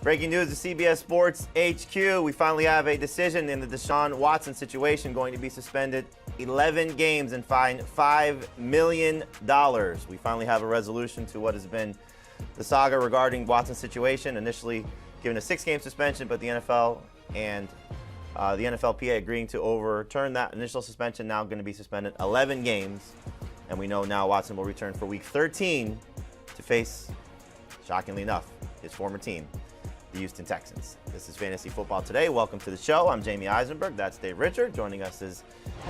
Breaking news to CBS Sports HQ. We finally have a decision in the Deshaun Watson situation. Going to be suspended 11 games and fined $5 million. We finally have a resolution to what has been the saga regarding Watson's situation. Initially given a 6-game suspension, but the NFL and the NFLPA agreeing to overturn that initial suspension. Now going to be suspended 11 games. And we know now Watson will return for week 13 to face, shockingly enough, his former team, the Houston Texans. This is Fantasy Football Today. Welcome to the show. I'm Jamie Eisenberg. That's Dave Richard. Joining us is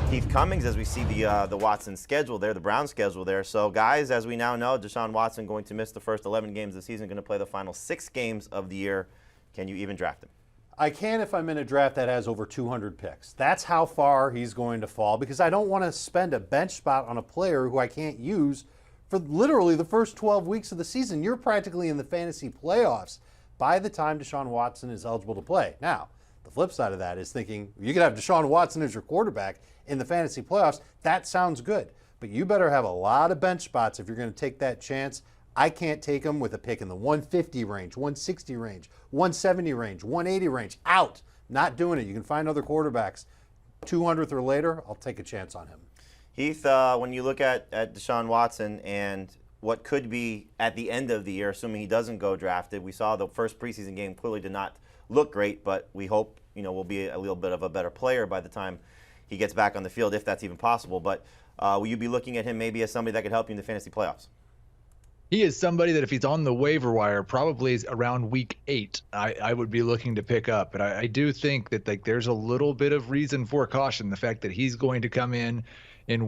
Heath Cummings as we see the Watson schedule there, the Browns schedule there. So, guys, as we now know, Deshaun Watson going to miss the first 11 games of the season, going to play the final 6 games of the year. Can you even draft him? I can if I'm in a draft that has over 200 picks. That's how far he's going to fall because I don't want to spend a bench spot on a player who I can't use for literally the first 12 weeks of the season. You're practically in the fantasy playoffs by the time Deshaun Watson is eligible to play. Now, the flip side of that is thinking you could have Deshaun Watson as your quarterback in the fantasy playoffs. That sounds good, but you better have a lot of bench spots if you're going to take that chance. I can't take him with a pick in the 150 range, 160 range, 170 range, 180 range. Out. Not doing it. You can find other quarterbacks. 200th or later, I'll take a chance on him. Heath, when you look at Deshaun Watson and what could be at the end of the year, assuming he doesn't go drafted, we saw the first preseason game clearly did not look great, but we hope will be a little bit of a better player by the time he gets back on the field, if that's even possible. But will you be looking at him maybe as somebody that could help you in the fantasy playoffs? He is somebody that if he's on the waiver wire, probably is around week 8, I would be looking to pick up. But I do think that there's a little bit of reason for caution. The fact that he's going to come in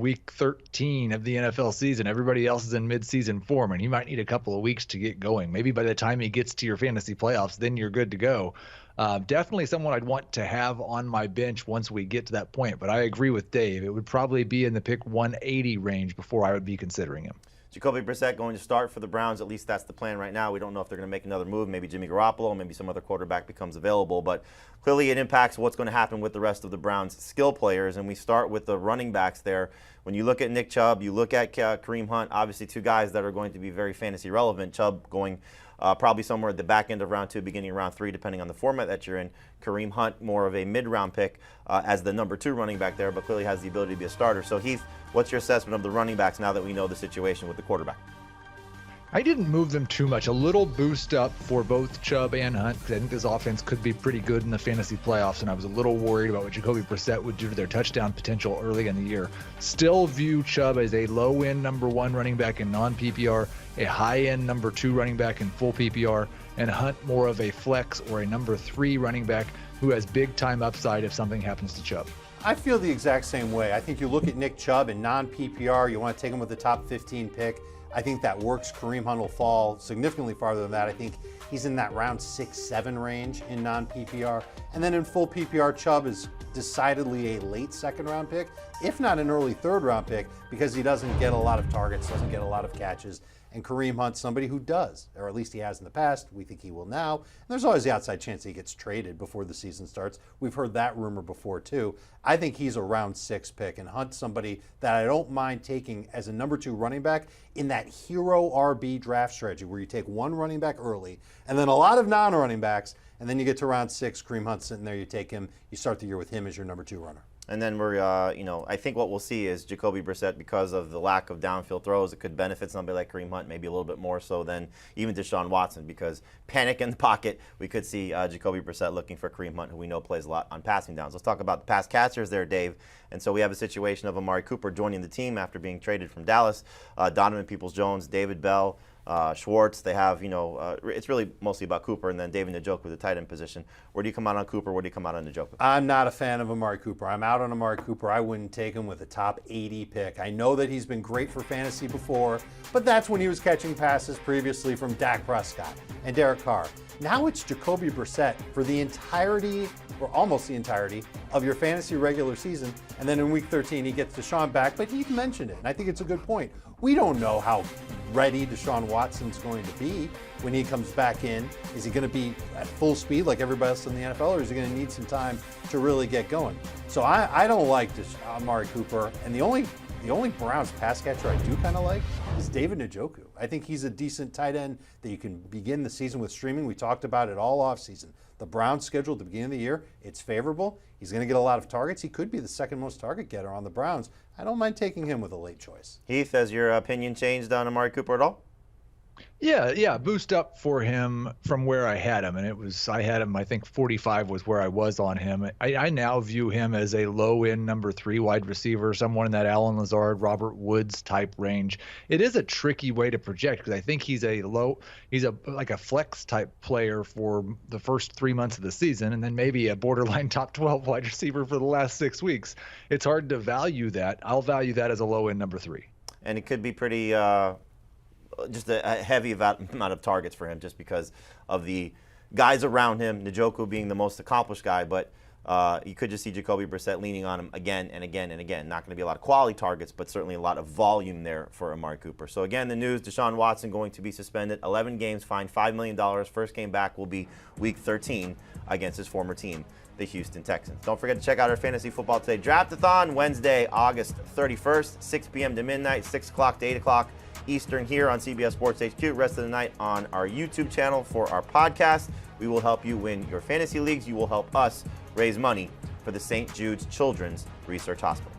week 13 of the NFL season. Everybody else is in midseason form, and he might need a couple of weeks to get going. Maybe by the time he gets to your fantasy playoffs, then you're good to go. Definitely someone I'd want to have on my bench once we get to that point. But I agree with Dave. It would probably be in the pick 180 range before I would be considering him. Jacoby Brissett going to start for the Browns. At least that's the plan right now. We don't know if they're going to make another move. Maybe Jimmy Garoppolo, maybe some other quarterback becomes available. But clearly it impacts what's going to happen with the rest of the Browns' skill players. And we start with the running backs there. When you look at Nick Chubb, you look at Kareem Hunt, obviously 2 guys that are going to be very fantasy relevant. Chubb going probably somewhere at the back end of round 2, beginning of round 3, depending on the format that you're in. Kareem Hunt, more of a mid-round pick as the number 2 running back there, but clearly has the ability to be a starter. So, Heath, what's your assessment of the running backs now that we know the situation with the quarterback? I didn't move them too much. A little boost up for both Chubb and Hunt because I think this offense could be pretty good in the fantasy playoffs, and I was a little worried about what Jacoby Brissett would do to their touchdown potential early in the year. Still view Chubb as a low-end number 1 running back in non-PPR, a high-end number 2 running back in full PPR, and Hunt more of a flex or a number 3 running back who has big-time upside if something happens to Chubb. I feel the exact same way. I think you look at Nick Chubb in non-PPR, you want to take him with the top 15 pick. I think that works. Kareem Hunt will fall significantly farther than that. I think he's in that round 6-7 range in non-PPR. And then in full PPR, Chubb is decidedly a late 2nd round pick, if not an early 3rd round pick, because he doesn't get a lot of targets, doesn't get a lot of catches. And Kareem Hunt, somebody who does, or at least he has in the past. We think he will now. And there's always the outside chance he gets traded before the season starts. We've heard that rumor before, too. I think he's a round 6 pick, and Hunt's somebody that I don't mind taking as a number 2 running back in that hero RB draft strategy where you take 1 running back early and then a lot of non-running backs, and then you get to round 6, Kareem Hunt sitting there, you take him, you start the year with him as your number 2 runner. And then we're, I think what we'll see is Jacoby Brissett, because of the lack of downfield throws, it could benefit somebody like Kareem Hunt, maybe a little bit more so than even Deshaun Watson, because panic in the pocket, we could see Jacoby Brissett looking for Kareem Hunt, who we know plays a lot on passing downs. Let's talk about the pass catchers there, Dave. And so we have a situation of Amari Cooper joining the team after being traded from Dallas, Donovan Peoples-Jones, David Bell, Schwartz. They have, it's really mostly about Cooper, and then David Njoku with the tight end position. Where do you come out on Cooper? Where do you come out on Njoku? I'm not a fan of Amari Cooper. I'm out on Amari Cooper. I wouldn't take him with a top 80 pick. I know that he's been great for fantasy before, but that's when he was catching passes previously from Dak Prescott and Derek Carr. Now it's Jacoby Brissett for the entirety, or almost the entirety, of your fantasy regular season. And then in week 13, he gets Deshaun back, but Heath mentioned it, and I think it's a good point. We don't know how ready Deshaun Watson's going to be when he comes back in. Is he going to be at full speed like everybody else in the NFL, or is he going to need some time to really get going? So I don't like Amari Cooper, and the only Browns pass catcher I do kind of like is David Njoku. I think he's a decent tight end that you can begin the season with streaming. We talked about it all offseason. The Browns schedule at the beginning of the year, it's favorable. He's going to get a lot of targets. He could be the second most target getter on the Browns. I don't mind taking him with a late choice. Heath, has your opinion changed on Amari Cooper at all? Yeah, boost up for him from where I had him, and I had him, I think 45 was where I was on him. I now view him as a low-end number 3 wide receiver, someone in that Allen Lazard, Robert Woods type range. It is a tricky way to project because I think he's like a flex type player for the first 3 months of the season, and then maybe a borderline top 12 wide receiver for the last 6 weeks. It's hard to value that. I'll value that as a low-end number 3. And it could be pretty just a heavy amount of targets for him just because of the guys around him, Njoku being the most accomplished guy, but you could just see Jacoby Brissett leaning on him again and again and again. Not going to be a lot of quality targets, but certainly a lot of volume there for Amari Cooper. So again, the news, Deshaun Watson going to be suspended, 11 games, fined $5 million. First game back will be week 13 against his former team, the Houston Texans. Don't forget to check out our Fantasy Football Today Draft-a-thon, Wednesday, August 31st, 6 p.m. to midnight, 6 o'clock to 8 o'clock. Eastern here on CBS Sports HQ. Rest of the night on our YouTube channel for our podcast. We will help you win your fantasy leagues. You will help us raise money for the St. Jude's Children's Research Hospital.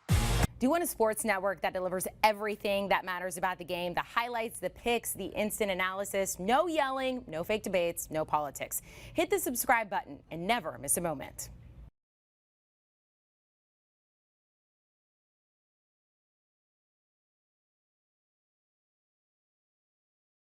Do you want a sports network that delivers everything that matters about the game? The highlights, the picks, the instant analysis, no yelling, no fake debates, no politics. Hit the subscribe button and never miss a moment.